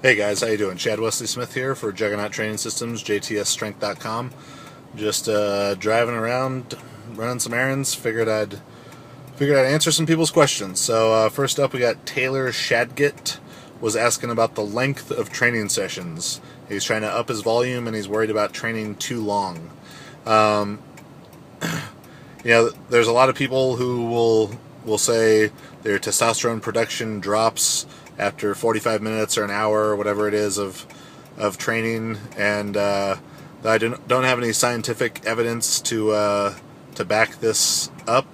Hey guys, how you doing? Chad Wesley Smith here for Juggernaut Training Systems, JTSstrength.com. Just driving around, running some errands. Figured I'd answer some people's questions. So first up, we got Taylor Shadgett was asking about the length of training sessions. He's trying to up his volume and he's worried about training too long. There's a lot of people who will say their testosterone production drops after 45 minutes or an hour or whatever it is of training, and I don't have any scientific evidence to back this up.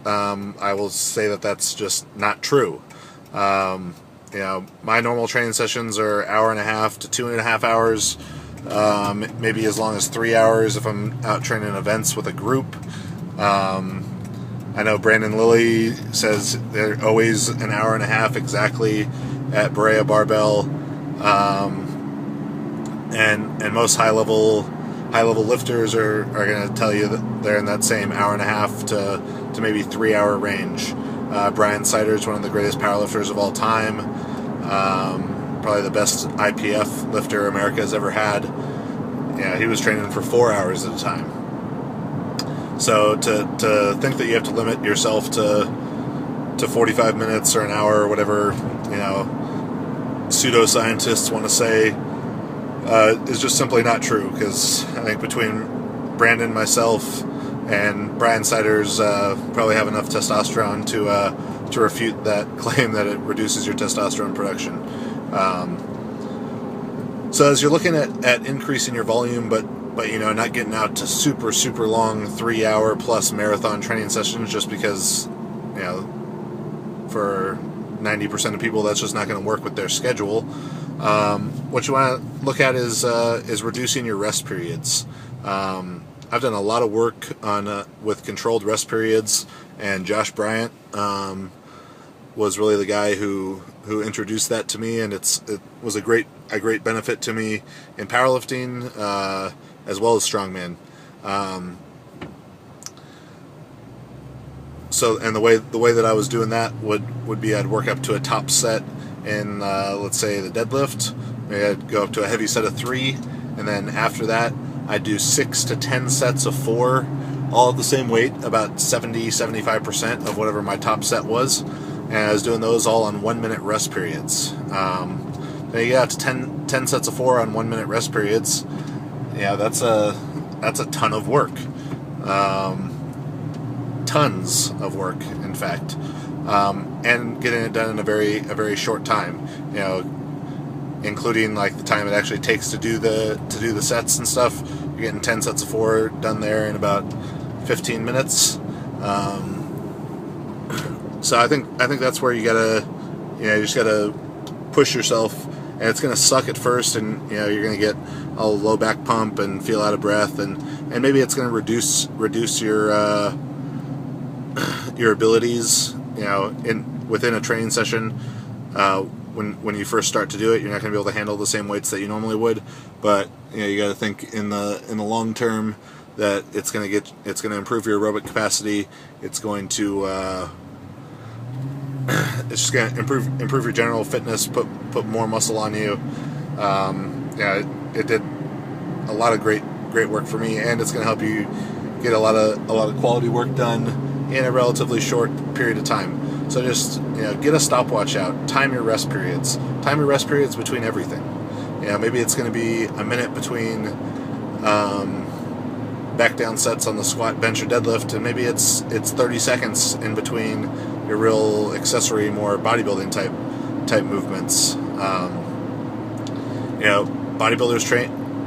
I will say that that's just not true. My normal training sessions are hour and a half to 2.5 hours, maybe as long as 3 hours if I'm out training events with a group. I know Brandon Lilly says they're always an hour and a half exactly at Berea Barbell, and most high level lifters are going to tell you that they're in that same hour and a half to maybe 3 hour range. Brian Sider is one of the greatest powerlifters of all time, probably the best IPF lifter America has ever had. Yeah, he was training for 4 hours at a time. So to think that you have to limit yourself to 45 minutes or an hour or whatever, pseudoscientists want to say, is just simply not true. Because I think between Brandon, myself, and Brian Siders probably have enough testosterone to refute that claim that it reduces your testosterone production. So as you're looking at increasing your volume, but not getting out to super long 3 hour plus marathon training sessions, just because for 90% of people that's just not going to work with their schedule. What you want to look at is reducing your rest periods. I've done a lot of work on with controlled rest periods, and Josh Bryant was really the guy who introduced that to me, and it was a great benefit to me in powerlifting as well as strongman. And the way that I was doing that would be I'd work up to a top set in let's say the deadlift. Maybe I'd go up to a heavy set of 3, and then after that I'd do 6 to 10 sets of 4, all at the same weight, about 70-75% of whatever my top set was. And I was doing those all on 1 minute rest periods. Then you get out to 10 sets of 4 on 1 minute rest periods. Yeah, that's a ton of work. Tons of work, in fact. And getting it done in a very short time. Including like the time it actually takes to do the sets and stuff. You're getting 10 sets of 4 done there in about 15 minutes. So I think that's where you just gotta push yourself, and it's gonna suck at first, and you're gonna get a low back pump and feel out of breath, and maybe it's gonna reduce your abilities, within a training session. When you first start to do it, you're not gonna be able to handle the same weights that you normally would, but you got to think in the long term that it's gonna improve your aerobic capacity. It's going to it's just going to improve your general fitness, put more muscle on you. It did a lot of great work for me, and it's going to help you get a lot of quality work done in a relatively short period of time. So just get a stopwatch out, time your rest periods between everything. Maybe it's going to be a minute between back down sets on the squat, bench, or deadlift, and maybe it's 30 seconds in between your real accessory, more bodybuilding type movements. Bodybuilders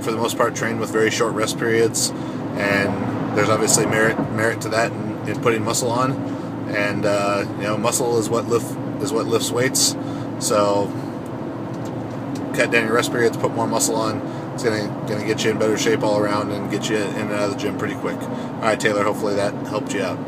for the most part train with very short rest periods, and there's obviously merit to that in putting muscle on, and muscle is what lifts weights. So cut down your rest periods, put more muscle on. It's gonna get you in better shape all around and get you in and out of the gym pretty quick. All right, Taylor, hopefully that helped you out.